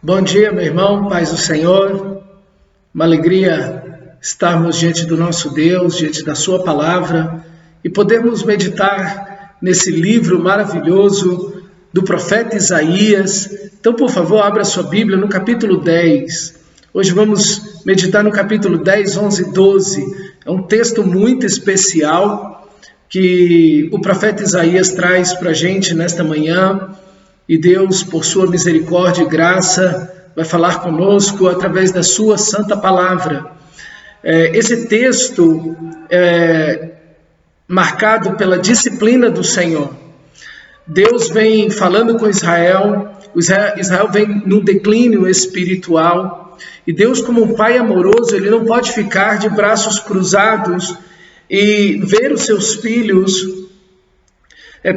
Bom dia, meu irmão, paz do Senhor. Uma alegria estarmos diante do nosso Deus, diante da sua palavra e podermos meditar nesse livro maravilhoso do profeta Isaías. Então, por favor, abra sua Bíblia no capítulo 10. Hoje vamos meditar no capítulo 10, 11 e 12. É um texto muito especial que o profeta Isaías traz para a gente nesta manhã. E Deus, por sua misericórdia e graça, vai falar conosco através da sua santa palavra. Esse texto é marcado pela disciplina do Senhor. Deus vem falando com Israel vem num declínio espiritual, e Deus, como um pai amoroso, ele não pode ficar de braços cruzados e ver os seus filhos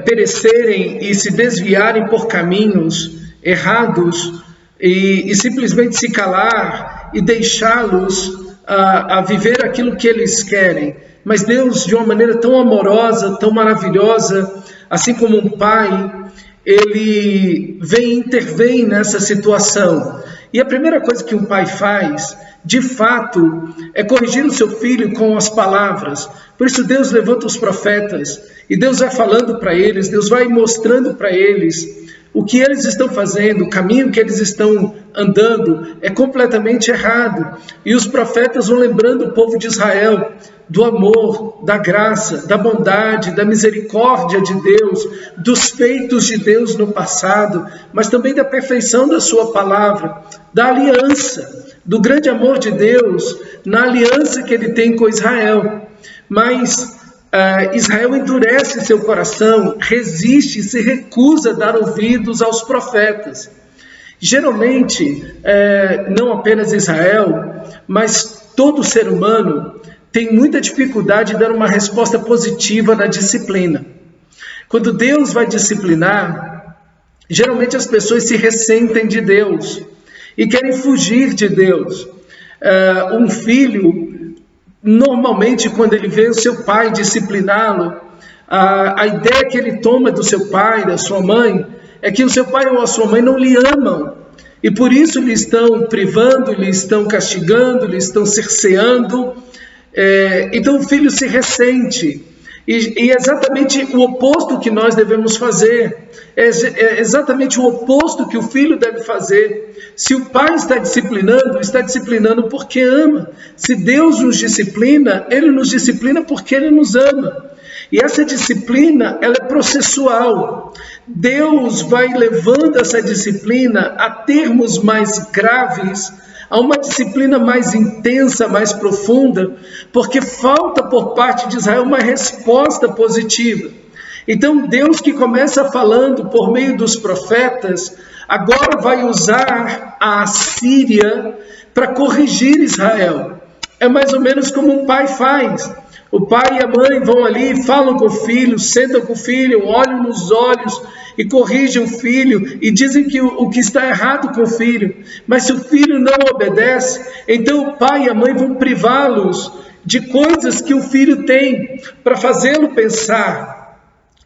perecerem e se desviarem por caminhos errados e simplesmente se calar e deixá-los a viver aquilo que eles querem. Mas Deus, de uma maneira tão amorosa, tão maravilhosa, assim como um pai, ele intervém nessa situação. E a primeira coisa que um pai faz, de fato, é corrigir o seu filho com as palavras. Por isso Deus levanta os profetas e Deus vai falando para eles, Deus vai mostrando para eles o que eles estão fazendo, o caminho que eles estão andando é completamente errado. E os profetas vão lembrando o povo de Israel do amor, da graça, da bondade, da misericórdia de Deus, dos feitos de Deus no passado, mas também da perfeição da sua palavra, da aliança, do grande amor de Deus, na aliança que ele tem com Israel. Mas Israel endurece seu coração, resiste e se recusa a dar ouvidos aos profetas. Geralmente, não apenas Israel, mas todo ser humano tem muita dificuldade de dar uma resposta positiva na disciplina. Quando Deus vai disciplinar, geralmente as pessoas se ressentem de Deus e querem fugir de Deus. Um filho, normalmente, quando ele vê o seu pai discipliná-lo, a ideia que ele toma do seu pai, da sua mãe, é que o seu pai ou a sua mãe não lhe amam. E por isso lhe estão privando, lhe estão castigando, lhe estão cerceando. Então o filho se ressente. E é exatamente o oposto que nós devemos fazer. É exatamente o oposto que o filho deve fazer. Se o pai está disciplinando porque ama. Se Deus nos disciplina, ele nos disciplina porque ele nos ama. E essa disciplina, ela é processual. Deus vai levando essa disciplina a termos mais graves, a uma disciplina mais intensa, mais profunda, porque falta por parte de Israel uma resposta positiva. Então Deus, que começa falando por meio dos profetas, agora vai usar a Assíria para corrigir Israel. É mais ou menos como um pai faz. O pai e a mãe vão ali, falam com o filho, sentam com o filho, olham nos olhos e corrigem o filho e dizem que o que está errado com o filho. Mas se o filho não obedece, então o pai e a mãe vão privá-los de coisas que o filho tem para fazê-lo pensar.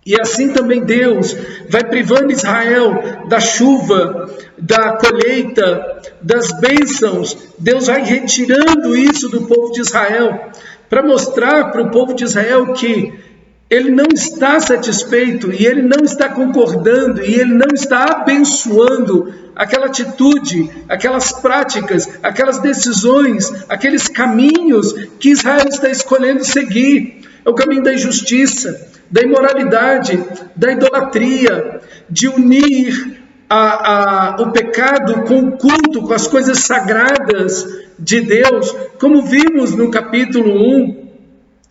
E assim também Deus vai privando Israel da chuva, da colheita, das bênçãos. Deus vai retirando isso do povo de Israel, para mostrar para o povo de Israel que ele não está satisfeito, e ele não está concordando, e ele não está abençoando aquela atitude, aquelas práticas, aquelas decisões, aqueles caminhos que Israel está escolhendo seguir. É o caminho da injustiça, da imoralidade, da idolatria, de unir o pecado com o culto, com as coisas sagradas de Deus, como vimos no capítulo 1.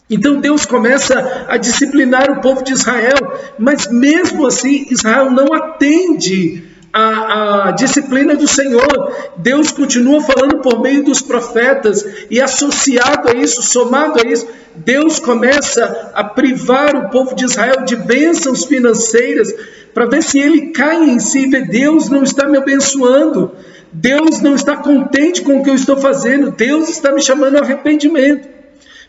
Então Deus começa a disciplinar o povo de Israel, mas mesmo assim Israel não atende a disciplina do Senhor. Deus continua falando por meio dos profetas, e associado a isso, somado a isso, Deus começa a privar o povo de Israel de bênçãos financeiras, para ver se ele cai em si e vê: Deus não está me abençoando, Deus não está contente com o que eu estou fazendo, Deus está me chamando ao arrependimento.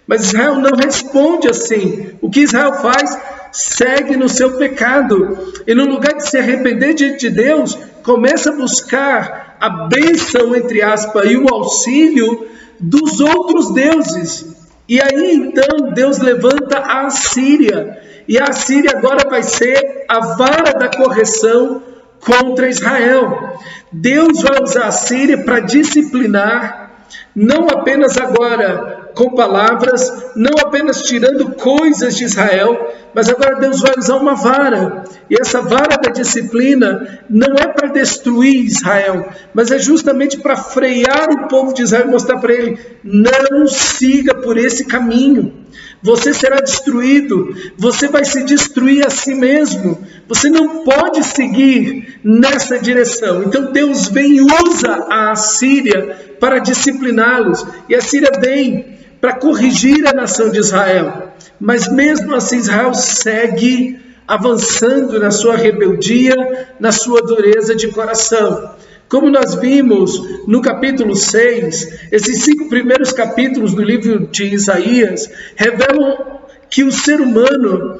Mas Israel não responde assim. O que Israel faz? Segue no seu pecado. E no lugar de se arrepender diante de Deus, começa a buscar a bênção, entre aspas, e o auxílio dos outros deuses. E aí então Deus levanta a Assíria, e a Assíria agora vai ser a vara da correção contra Israel. Deus vai usar a Síria para disciplinar, não apenas agora com palavras, não apenas tirando coisas de Israel, mas agora Deus vai usar uma vara. E essa vara da disciplina não é para destruir Israel, mas é justamente para frear o povo de Israel e mostrar para ele: não siga por esse caminho. Você será destruído, você vai se destruir a si mesmo, você não pode seguir nessa direção. Então Deus vem e usa a Assíria para discipliná-los, e a Assíria vem para corrigir a nação de Israel, mas mesmo assim Israel segue avançando na sua rebeldia, na sua dureza de coração. Como nós vimos no capítulo 6, esses 5 primeiros capítulos do livro de Isaías revelam que o ser humano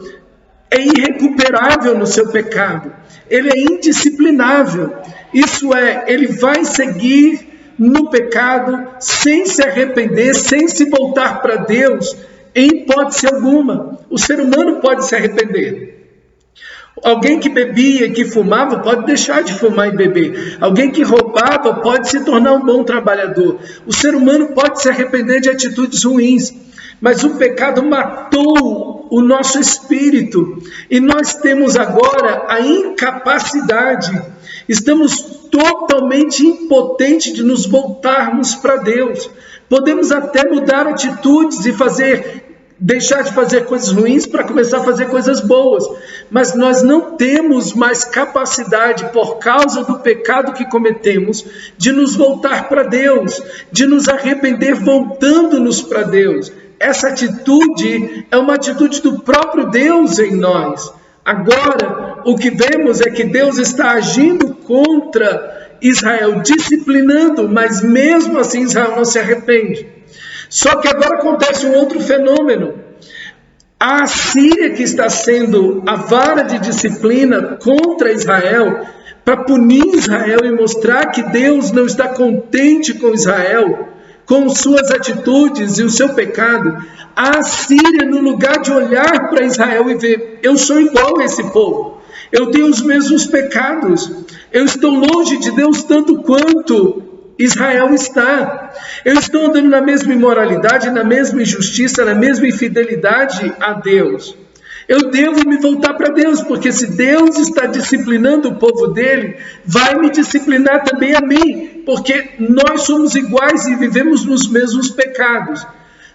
é irrecuperável no seu pecado, ele é indisciplinável, isso é, ele vai seguir no pecado sem se arrepender, sem se voltar para Deus, em hipótese alguma. O ser humano pode se arrepender. Alguém que bebia, que fumava, pode deixar de fumar e beber. Alguém que roubava pode se tornar um bom trabalhador. O ser humano pode se arrepender de atitudes ruins, mas o pecado matou o nosso espírito, e nós temos agora a incapacidade, estamos totalmente impotentes de nos voltarmos para Deus. Podemos até mudar atitudes e deixar de fazer coisas ruins para começar a fazer coisas boas, mas nós não temos mais capacidade, por causa do pecado que cometemos, de nos voltar para Deus, de nos arrepender voltando-nos para Deus. Essa atitude é uma atitude do próprio Deus em nós. Agora, o que vemos é que Deus está agindo contra Israel, disciplinando, mas mesmo assim Israel não se arrepende. Só que agora acontece um outro fenômeno. A Assíria, que está sendo a vara de disciplina contra Israel, para punir Israel e mostrar que Deus não está contente com Israel, com suas atitudes e o seu pecado, a Assíria, no lugar de olhar para Israel e ver: eu sou igual a esse povo, eu tenho os mesmos pecados, eu estou longe de Deus tanto quanto Israel está, eu estou andando na mesma imoralidade, na mesma injustiça, na mesma infidelidade a Deus. Eu devo me voltar para Deus, porque se Deus está disciplinando o povo dele, vai me disciplinar também a mim, porque nós somos iguais e vivemos nos mesmos pecados.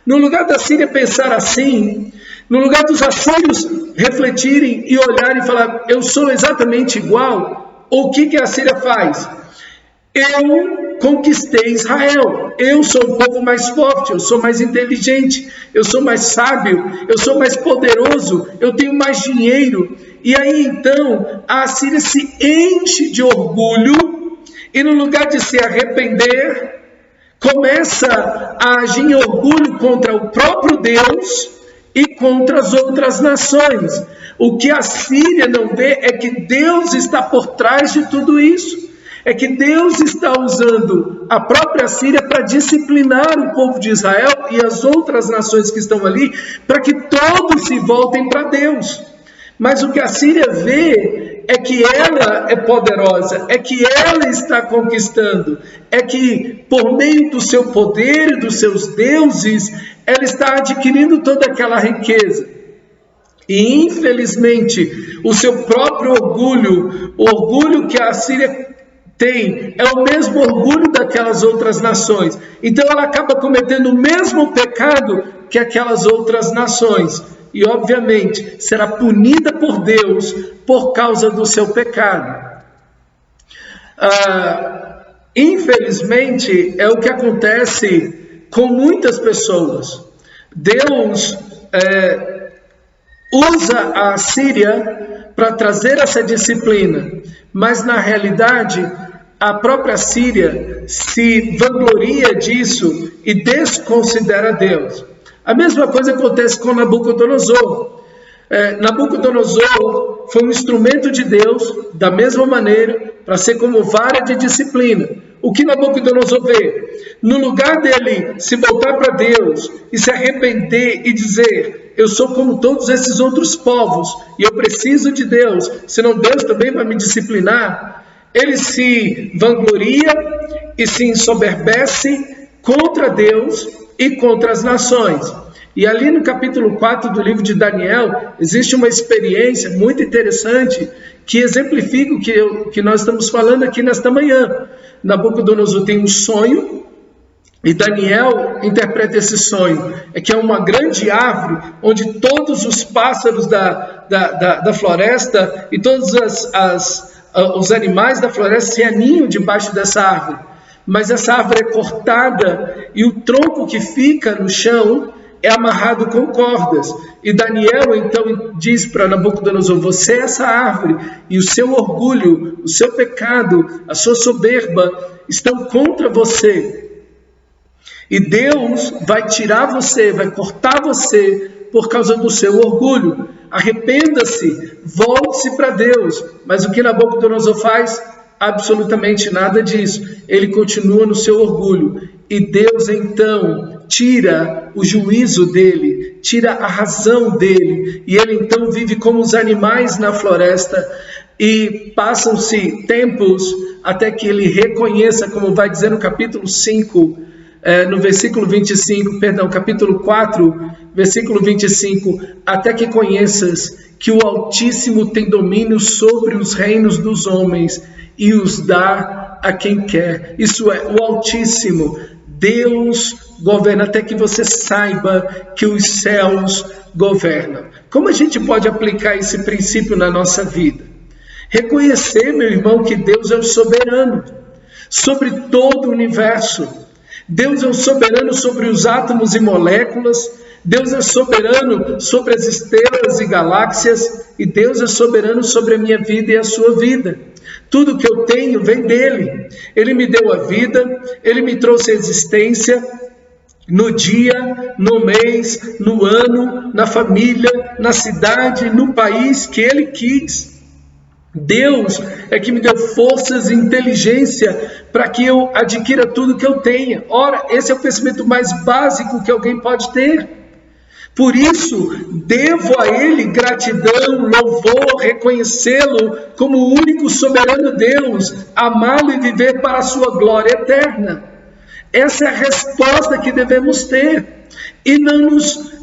No lugar da Síria pensar assim, no lugar dos assírios refletirem e olharem e falar: eu sou exatamente igual, o que a Síria faz? Eu conquistei Israel, eu sou o povo mais forte, eu sou mais inteligente, eu sou mais sábio, eu sou mais poderoso, eu tenho mais dinheiro. E aí então a Assíria se enche de orgulho e, no lugar de se arrepender, começa a agir em orgulho contra o próprio Deus e contra as outras nações. O que a Síria não vê é que Deus está por trás de tudo isso. É que Deus está usando a própria Síria para disciplinar o povo de Israel e as outras nações que estão ali, para que todos se voltem para Deus. Mas o que a Síria vê é que ela é poderosa, é que ela está conquistando, é que por meio do seu poder e dos seus deuses, ela está adquirindo toda aquela riqueza. E infelizmente, o seu próprio orgulho, o orgulho que a Síria tem, é o mesmo orgulho daquelas outras nações. Então ela acaba cometendo o mesmo pecado que aquelas outras nações. E obviamente será punida por Deus por causa do seu pecado. Infelizmente é o que acontece com muitas pessoas. Deus usa a Síria para trazer essa disciplina, mas na realidade a própria Síria se vangloria disso e desconsidera Deus. A mesma coisa acontece com Nabucodonosor. Nabucodonosor foi um instrumento de Deus, da mesma maneira, para ser como vara de disciplina. O que Nabucodonosor vê? No lugar dele se voltar para Deus e se arrepender e dizer: eu sou como todos esses outros povos e eu preciso de Deus, senão Deus também vai me disciplinar. Ele se vangloria e se ensoberbece contra Deus e contra as nações. E ali no capítulo 4 do livro de Daniel, existe uma experiência muito interessante que exemplifica o que nós estamos falando aqui nesta manhã. Nabucodonosor tem um sonho e Daniel interpreta esse sonho. É que é uma grande árvore onde todos os pássaros da floresta e todos os animais da floresta se aninham debaixo dessa árvore. Mas essa árvore é cortada e o tronco que fica no chão é amarrado com cordas. E Daniel então diz para Nabucodonosor: você é essa árvore, e o seu orgulho, o seu pecado, a sua soberba estão contra você. E Deus vai tirar você, vai cortar você por causa do seu orgulho. Arrependa-se, volte-se para Deus. Mas o que Nabucodonosor faz? Absolutamente nada disso. Ele continua no seu orgulho. E Deus então tira o juízo dele, tira a razão dele. E ele então vive como os animais na floresta. E passam-se tempos até que ele reconheça, como vai dizer no capítulo 5, no versículo 25, capítulo 4, versículo 25, até que conheças que o Altíssimo tem domínio sobre os reinos dos homens e os dá a quem quer. Isso é, o Altíssimo, Deus governa, até que você saiba que os céus governam. Como a gente pode aplicar esse princípio na nossa vida? Reconhecer, meu irmão, que Deus é o soberano sobre todo o universo. Deus é o soberano sobre os átomos e moléculas. Deus é soberano sobre as estrelas e galáxias. E Deus é soberano sobre a minha vida e a sua vida. Tudo que eu tenho vem dele. Ele me deu a vida, ele me trouxe a existência no dia, no mês, no ano, na família, na cidade, no país que ele quis. Deus é que me deu forças e inteligência para que eu adquira tudo que eu tenha. Ora, esse é o pensamento mais básico que alguém pode ter. Por isso, devo a Ele gratidão, louvor, reconhecê-lo como o único soberano Deus, amá-lo e viver para a sua glória eterna. Essa é a resposta que devemos ter. E não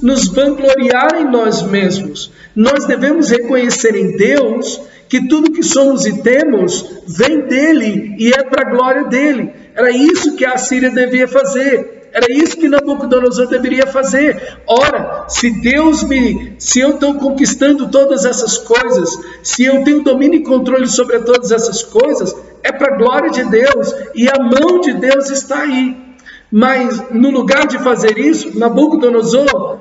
nos vangloriar em nós mesmos. Nós devemos reconhecer em Deus que tudo que somos e temos vem dele e é para a glória dele. Era isso que a Assíria devia fazer. Era isso que Nabucodonosor deveria fazer. Ora, se eu estou conquistando todas essas coisas, se eu tenho domínio e controle sobre todas essas coisas, é para a glória de Deus e a mão de Deus está aí. Mas no lugar de fazer isso, Nabucodonosor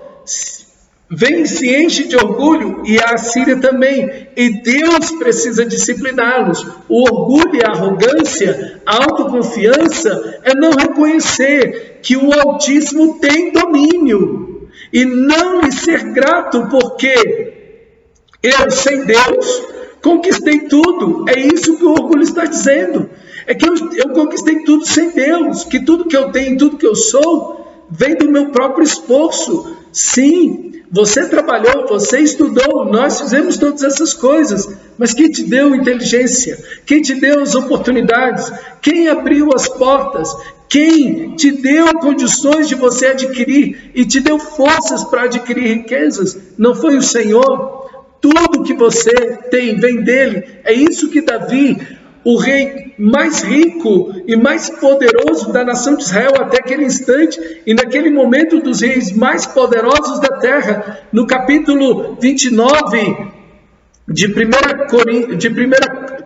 vem e se enche de orgulho, e a Assíria também, e Deus precisa discipliná-los. O orgulho e a arrogância, a autoconfiança, é não reconhecer que o Altíssimo tem domínio, e não lhe ser grato, porque eu, sem Deus, conquistei tudo. É isso que o orgulho está dizendo. É que eu conquistei tudo sem Deus, que tudo que eu tenho, tudo que eu sou, vem do meu próprio esforço. Sim, você trabalhou, você estudou, nós fizemos todas essas coisas, mas quem te deu inteligência? Quem te deu as oportunidades? Quem abriu as portas? Quem te deu condições de você adquirir e te deu forças para adquirir riquezas? Não foi o Senhor? Tudo que você tem vem dele. É isso que Davi, o rei mais rico e mais poderoso da nação de Israel até aquele instante, e naquele momento dos reis mais poderosos da terra, no capítulo 29 de 1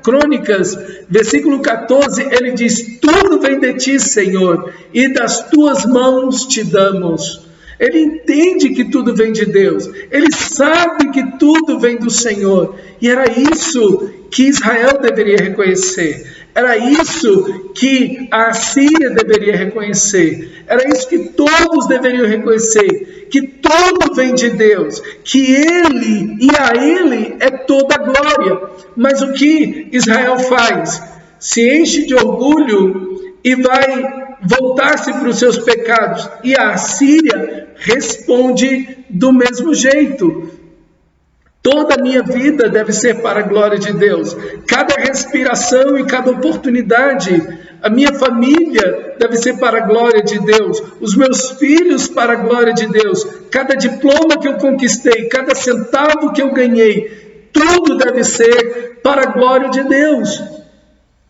Crônicas, versículo 14, ele diz: tudo vem de ti, Senhor, e das tuas mãos te damos. Ele entende que tudo vem de Deus, ele sabe que tudo vem do Senhor, e era isso que Israel deveria reconhecer, era isso que a Assíria deveria reconhecer, era isso que todos deveriam reconhecer, que tudo vem de Deus, que Ele e a Ele é toda a glória. Mas o que Israel faz? Se enche de orgulho e vai voltar-se para os seus pecados. E a Assíria responde do mesmo jeito. Toda a minha vida deve ser para a glória de Deus. Cada respiração e cada oportunidade, a minha família deve ser para a glória de Deus. Os meus filhos para a glória de Deus. Cada diploma que eu conquistei, cada centavo que eu ganhei, tudo deve ser para a glória de Deus.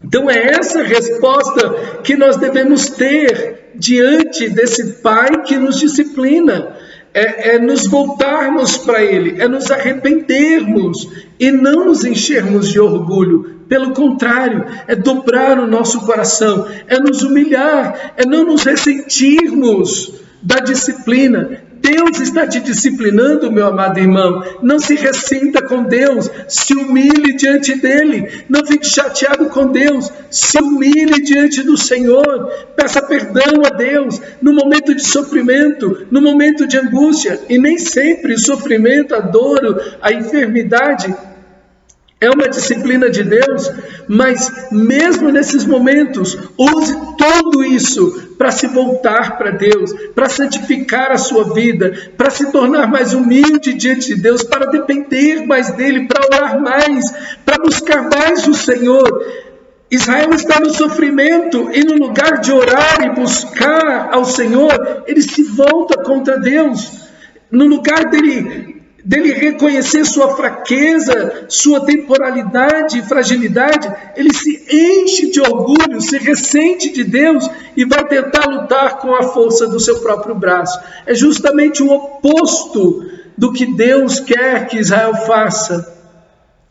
Então é essa resposta que nós devemos ter diante desse Pai que nos disciplina. É nos voltarmos para Ele, é nos arrependermos e não nos enchermos de orgulho. Pelo contrário, é dobrar o nosso coração, é nos humilhar, é não nos ressentirmos da disciplina. Deus está te disciplinando, meu amado irmão. Não se ressinta com Deus, se humilhe diante dEle. Não fique chateado com Deus, se humilhe diante do Senhor. Peça perdão a Deus no momento de sofrimento, no momento de angústia. E nem sempre o sofrimento, a dor, a enfermidade é uma disciplina de Deus, mas mesmo nesses momentos, use tudo isso para se voltar para Deus, para santificar a sua vida, para se tornar mais humilde diante de Deus, para depender mais dEle, para orar mais, para buscar mais o Senhor. Israel está no sofrimento e no lugar de orar e buscar ao Senhor, ele se volta contra Deus. No lugar dele reconhecer sua fraqueza, sua temporalidade e fragilidade, ele se enche de orgulho, se ressente de Deus e vai tentar lutar com a força do seu próprio braço. É justamente o oposto do que Deus quer que Israel faça.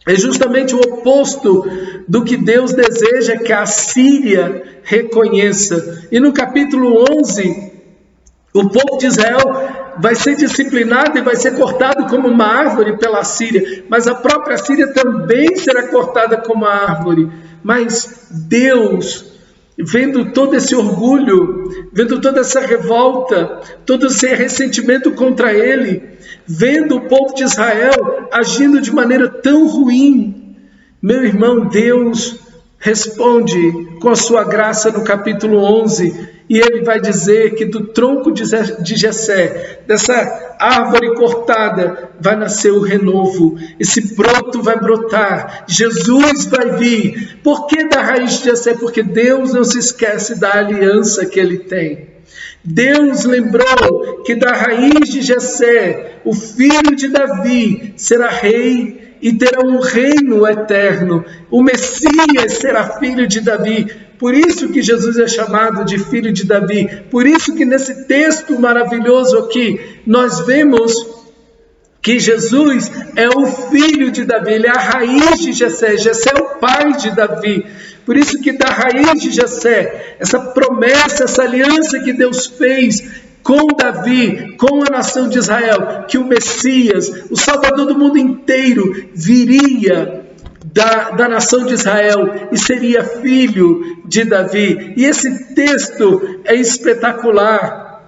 É justamente o oposto do que Deus deseja que a Síria reconheça. E no capítulo 11, o povo de Israel vai ser disciplinado e vai ser cortado como uma árvore pela Síria, mas a própria Síria também será cortada como uma árvore. Mas Deus, vendo todo esse orgulho, vendo toda essa revolta, todo esse ressentimento contra ele, vendo o povo de Israel agindo de maneira tão ruim, meu irmão, Deus responde com a sua graça no capítulo 11, e ele vai dizer que do tronco de Jessé, dessa árvore cortada, vai nascer o renovo. Esse broto vai brotar, Jesus vai vir. Por que da raiz de Jessé? Porque Deus não se esquece da aliança que ele tem. Deus lembrou que da raiz de Jessé, o filho de Davi será rei e terá um reino eterno. O Messias será filho de Davi. Por isso que Jesus é chamado de filho de Davi. Por isso que nesse texto maravilhoso aqui, nós vemos que Jesus é o filho de Davi. Ele é a raiz de Jessé. Jessé é o pai de Davi. Por isso que da raiz de Jessé, essa promessa, essa aliança que Deus fez com Davi, com a nação de Israel, que o Messias, o Salvador do mundo inteiro, viria da nação de Israel e seria filho de Davi. E esse texto é espetacular,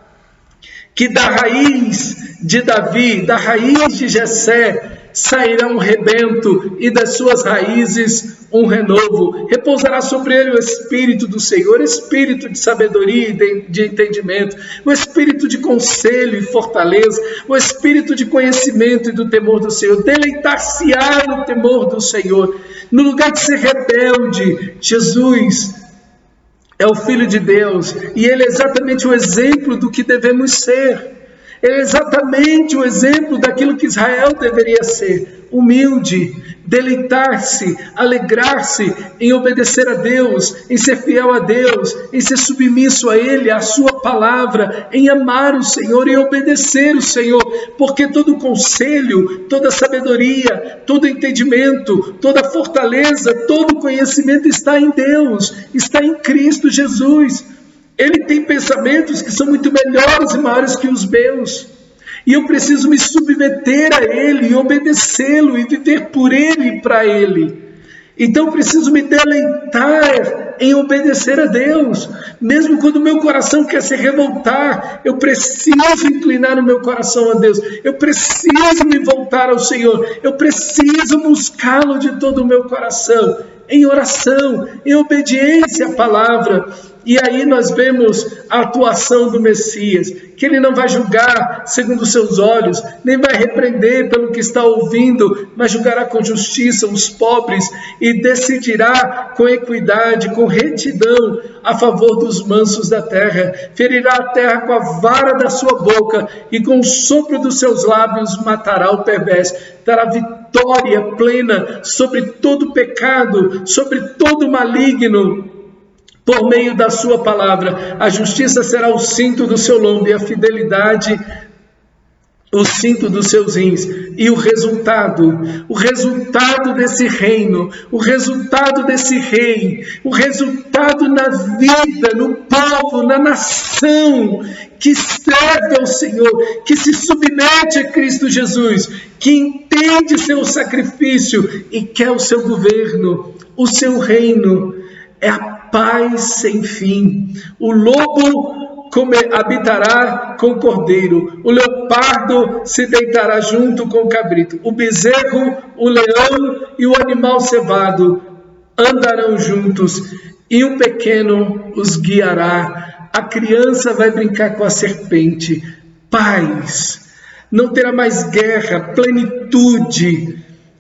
que da raiz de Davi, da raiz de Jessé, sairá um rebento e das suas raízes um renovo. Repousará sobre ele o Espírito do Senhor, Espírito de sabedoria e de entendimento, o Espírito de conselho e fortaleza, o Espírito de conhecimento e do temor do Senhor. Deleitar-se-á no temor do Senhor. No lugar de ser rebelde, Jesus é o Filho de Deus e ele é exatamente o exemplo do que devemos ser. Ele é exatamente o exemplo daquilo que Israel deveria ser: humilde, deleitar-se, alegrar-se em obedecer a Deus, em ser fiel a Deus, em ser submisso a Ele, à sua palavra, em amar o Senhor e obedecer o Senhor, porque todo conselho, toda sabedoria, todo entendimento, toda fortaleza, todo conhecimento está em Deus, está em Cristo Jesus. Ele tem pensamentos que são muito melhores e maiores que os meus. E eu preciso me submeter a Ele e obedecê-lo e viver por Ele e para Ele. Então eu preciso me deleitar em obedecer a Deus. Mesmo quando o meu coração quer se revoltar, eu preciso inclinar o meu coração a Deus. Eu preciso me voltar ao Senhor. Eu preciso buscá-lo de todo o meu coração. em oração, em obediência à palavra. E aí nós vemos a atuação do Messias, que ele não vai julgar segundo os seus olhos, nem vai repreender pelo que está ouvindo, mas julgará com justiça os pobres e decidirá com equidade, com retidão, a favor dos mansos da terra. Ferirá a terra com a vara da sua boca e com o sopro dos seus lábios matará o perverso. Dará vitória plena sobre todo pecado, sobre todo maligno. Por meio da sua palavra, a justiça será o cinto do seu lombo e a fidelidade o cinto dos seus rins. E o resultado desse reino, o resultado desse rei, o resultado na vida, no povo, na nação que serve ao Senhor, que se submete a Cristo Jesus, que entende seu sacrifício e quer o seu governo, o seu reino, é a paz sem fim. O lobo habitará com o cordeiro, o leopardo se deitará junto com o cabrito, o bezerro, o leão e o animal cevado andarão juntos, e o pequeno os guiará. A criança vai brincar com a serpente. Paz, não terá mais guerra, plenitude,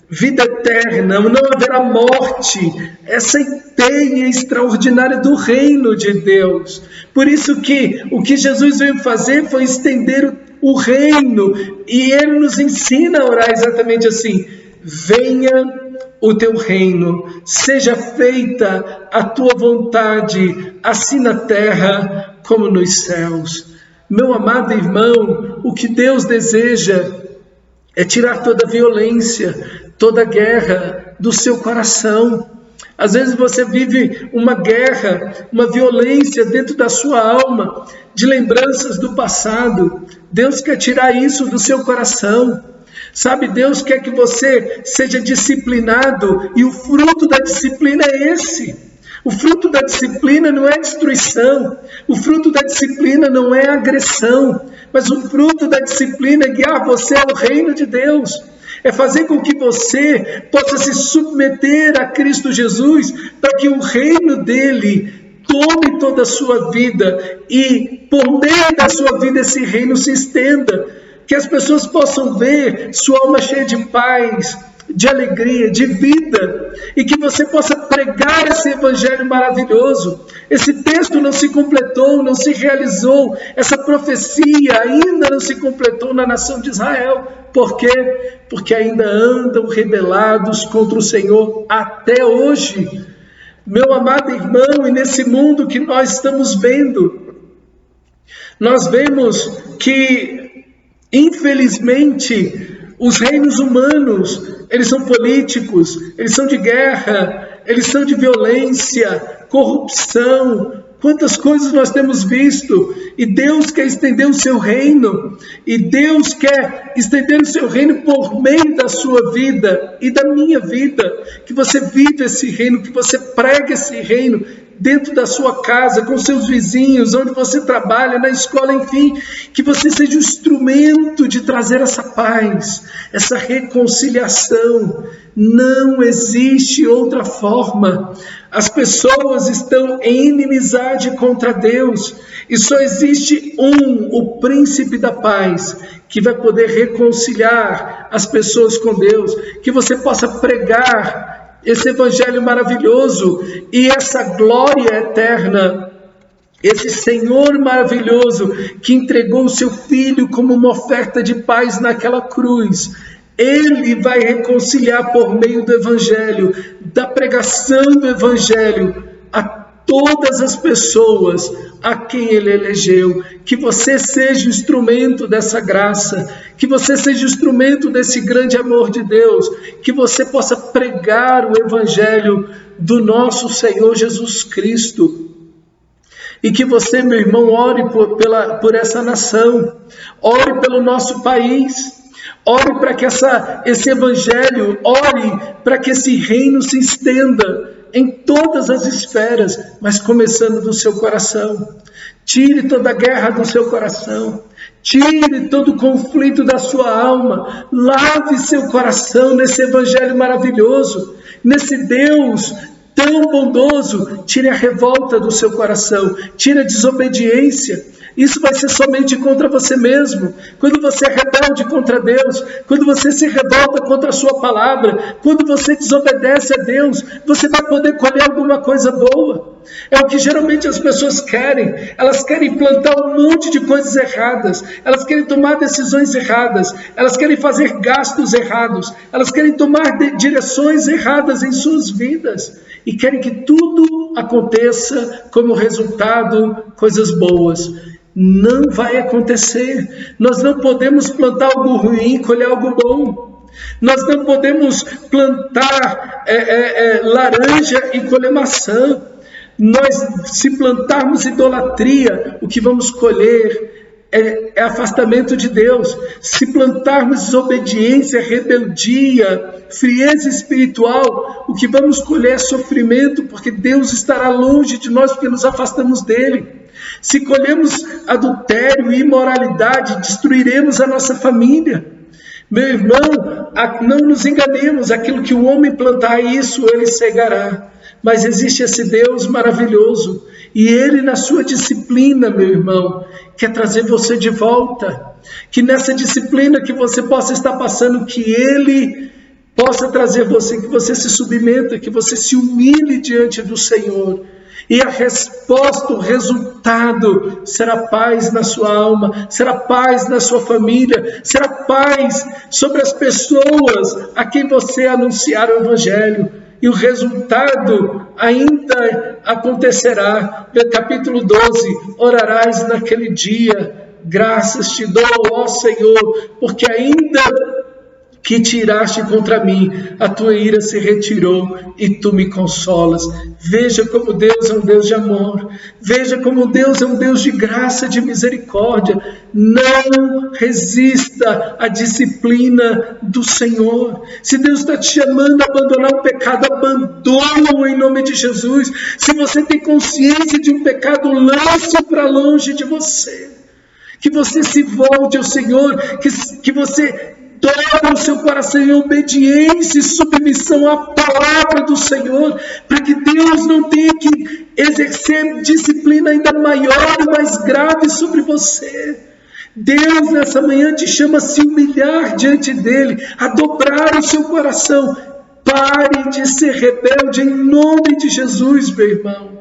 vida eterna, não haverá morte, essa ideia extraordinária do reino de Deus. Por isso que o que Jesus veio fazer foi estender o reino, e ele nos ensina a orar exatamente assim: venha o teu reino, seja feita a tua vontade, assim na terra como nos céus. Meu amado irmão, o que Deus deseja é tirar toda a violência, toda a guerra do seu coração. Às vezes você vive uma guerra, uma violência dentro da sua alma, de lembranças do passado. Deus quer tirar isso do seu coração. Sabe, Deus quer que você seja disciplinado, e o fruto da disciplina é esse. O fruto da disciplina não é destruição, o fruto da disciplina não é agressão, mas o fruto da disciplina é guiar você ao reino de Deus. É fazer com que você possa se submeter a Cristo Jesus, para que o reino dele tome toda a sua vida, e por meio da sua vida esse reino se estenda, que as pessoas possam ver sua alma cheia de paz, de alegria, de vida, e que você possa pregar esse evangelho maravilhoso. Esse texto não se completou, não se realizou, essa profecia ainda não se completou na nação de Israel. Por quê? Porque ainda andam rebelados contra o Senhor até hoje. Meu amado irmão, e nesse mundo que nós estamos vendo, nós vemos que, infelizmente, os reinos humanos, eles são políticos, eles são de guerra, eles são de violência, corrupção. Quantas coisas nós temos visto, e Deus quer estender o seu reino, e Deus quer estender o seu reino por meio da sua vida e da minha vida, que você viva esse reino, que você pregue esse reino dentro da sua casa, com seus vizinhos, onde você trabalha, na escola, enfim, que você seja o instrumento de trazer essa paz, essa reconciliação. Não existe outra forma. As pessoas estão em inimizade contra Deus, e só existe o príncipe da paz, que vai poder reconciliar as pessoas com Deus, que você possa pregar esse evangelho maravilhoso, e essa glória eterna, esse Senhor maravilhoso, que entregou o seu Filho como uma oferta de paz naquela cruz. Ele vai reconciliar por meio do evangelho, da pregação do evangelho, a todas as pessoas a quem ele elegeu. Que você seja instrumento dessa graça, que você seja instrumento desse grande amor de Deus, que você possa pregar o evangelho do nosso Senhor Jesus Cristo. E que você, meu irmão, ore por essa nação, ore pelo nosso país, ore para que esse evangelho, ore para que esse reino se estenda em todas as esferas, mas começando do seu coração. Tire toda a guerra do seu coração, tire todo o conflito da sua alma, lave seu coração nesse evangelho maravilhoso, nesse Deus tão bondoso, tire a revolta do seu coração, tire a desobediência. Isso vai ser somente contra você mesmo. Quando você é rebelde contra Deus, quando você se revolta contra a sua palavra, quando você desobedece a Deus, você vai poder colher alguma coisa boa. É o que geralmente as pessoas querem. Elas querem plantar um monte de coisas erradas, elas querem tomar decisões erradas, elas querem fazer gastos errados, elas querem tomar direções erradas em suas vidas e querem que tudo aconteça como resultado coisas boas. Não vai acontecer. Nós não podemos plantar algo ruim e colher algo bom. Nós não podemos plantar laranja e colher maçã. Se plantarmos idolatria, o que vamos colher é afastamento de Deus. Se plantarmos desobediência, rebeldia, frieza espiritual, o que vamos colher é sofrimento, porque Deus estará longe de nós, porque nos afastamos dele. Se colhemos adultério e imoralidade, destruiremos a nossa família. Meu irmão, não nos enganemos, aquilo que o homem plantar, isso ele cegará. Mas existe esse Deus maravilhoso, e Ele na sua disciplina, meu irmão, quer trazer você de volta. Que nessa disciplina que você possa estar passando, que Ele possa trazer você, que você se submeta, que você se humilhe diante do Senhor. E a resposta, o resultado, será paz na sua alma, será paz na sua família, será paz sobre as pessoas a quem você anunciar o Evangelho. E o resultado ainda acontecerá. Capítulo 12, orarás naquele dia, graças te dou, ó Senhor, porque ainda que tiraste contra mim, a tua ira se retirou e tu me consolas. Veja como Deus é um Deus de amor, veja como Deus é um Deus de graça, de misericórdia. Não resista à disciplina do Senhor. Se Deus está te chamando a abandonar o pecado, abandona-o em nome de Jesus. Se você tem consciência de um pecado, lance-o para longe de você. Que você se volte ao Senhor, que você dobra o seu coração em obediência e submissão à palavra do Senhor, para que Deus não tenha que exercer disciplina ainda maior e mais grave sobre você. Deus nessa manhã te chama a se humilhar diante dEle, a dobrar o seu coração. Pare de ser rebelde em nome de Jesus, meu irmão.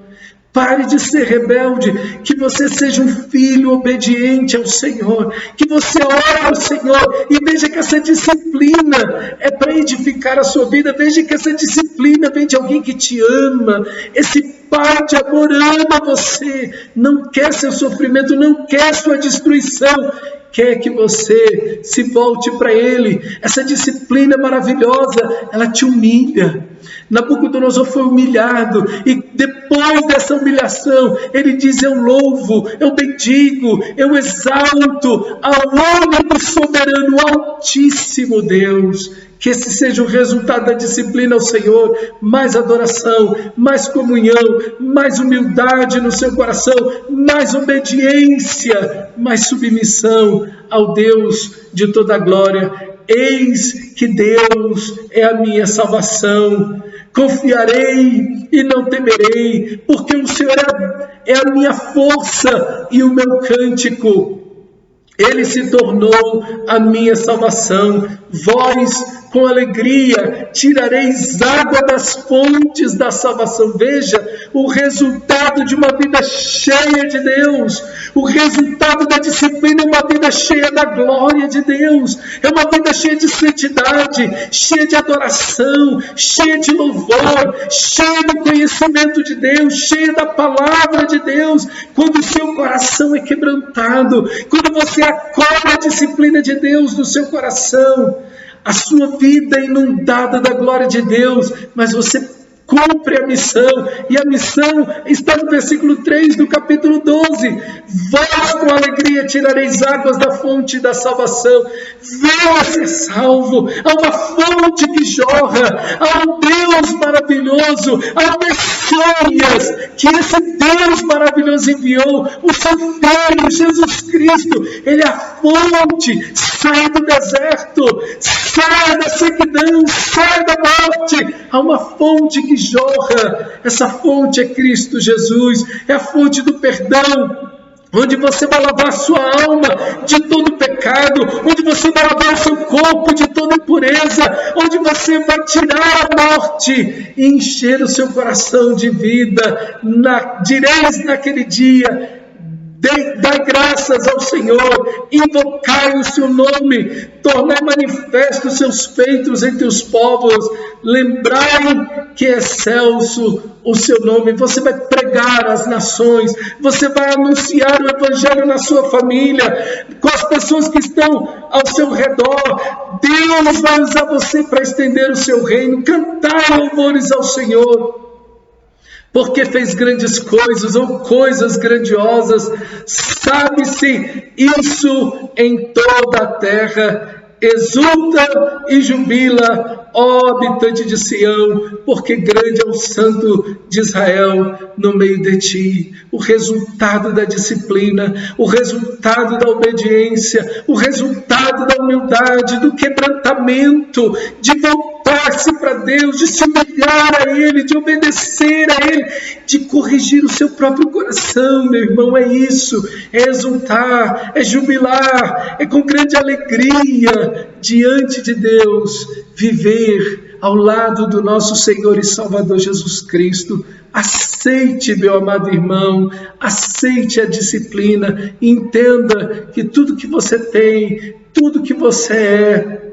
Pare de ser rebelde, que você seja um filho obediente ao Senhor, que você ore ao Senhor e veja que essa disciplina é para edificar a sua vida, veja que essa disciplina vem de alguém que te ama. Esse Pai de amor ama você, não quer seu sofrimento, não quer sua destruição, quer que você se volte para Ele. Essa disciplina maravilhosa, ela te humilha. Nabucodonosor foi humilhado e depois dessa humilhação ele diz: eu louvo, eu bendigo, eu exalto ao único soberano, Altíssimo Deus. Que esse seja o resultado da disciplina ao Senhor, mais adoração, mais comunhão, mais humildade no seu coração, mais obediência, mais submissão ao Deus de toda a glória. Eis que Deus é a minha salvação. Confiarei e não temerei, porque o Senhor é a minha força e o meu cântico. Ele se tornou a minha salvação. Vós, com alegria, tirareis água das fontes da salvação. Veja o resultado de uma vida cheia de Deus. O resultado da disciplina é uma vida cheia da glória de Deus. É uma vida cheia de santidade, cheia de adoração, cheia de louvor, cheia do conhecimento de Deus, cheia da palavra de Deus. Quando o seu coração é quebrantado, quando você acolhe a disciplina de Deus no seu coração, a sua vida é inundada da glória de Deus, mas você cumpre a missão, e a missão está no versículo 3 do capítulo 12. Vós com alegria tirareis águas da fonte da salvação. Venha ser salvo, há uma fonte que jorra, há um Deus maravilhoso, há um Messias, que esse Deus maravilhoso enviou, o seu Filho, Jesus Cristo. Ele é a fonte. saia do deserto, saia da sequidão, saia da morte. Há uma fonte que jorra, essa fonte é Cristo Jesus, é a fonte do perdão, onde você vai lavar sua alma de todo pecado, onde você vai lavar o seu corpo de toda impureza, onde você vai tirar a morte e encher o seu coração de vida. Direis naquele dia: dai graças ao Senhor, invocai o seu nome, tornai manifestos os seus feitos entre os povos, lembrai que é excelso o seu nome. Você vai pregar às nações, você vai anunciar o evangelho na sua família, com as pessoas que estão ao seu redor. Deus vai usar você para estender o seu reino. Cantai louvores ao Senhor, porque fez grandes coisas ou coisas grandiosas, sabe-se isso em toda a terra. Exulta e jubila, ó habitante de Sião, porque grande é o Santo de Israel no meio de ti. O resultado da disciplina, o resultado da obediência, o resultado da humildade, do quebrantamento, de voltar-se para Deus, de se humilhar a Ele, de obedecer a Ele, de corrigir o seu próprio coração, meu irmão. É isso, é exultar, é jubilar, é com grande alegria diante de Deus viver ao lado do nosso Senhor e Salvador Jesus Cristo. Aceite, meu amado irmão, aceite a disciplina e entenda que tudo que você tem, tudo que você é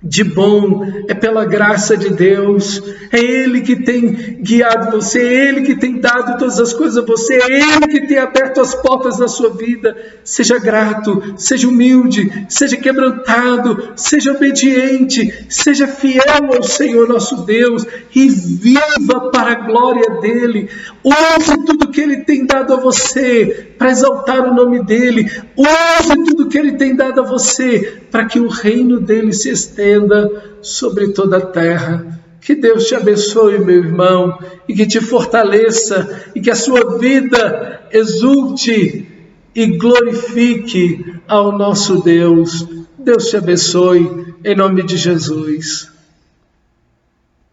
de bom, é pela graça de Deus. É Ele que tem guiado você, é Ele que tem dado todas as coisas a você, é Ele que tem aberto as portas da sua vida. Seja grato, seja humilde, seja quebrantado, seja obediente, seja fiel ao Senhor nosso Deus e viva para a glória dEle. Use tudo que Ele tem dado a você para exaltar o nome dEle. Use tudo que Ele tem dado a você para que o reino dEle se estenda sobre toda a terra. Que Deus te abençoe, meu irmão, e que te fortaleça, e que a sua vida exulte e glorifique ao nosso Deus. Deus te abençoe, em nome de Jesus.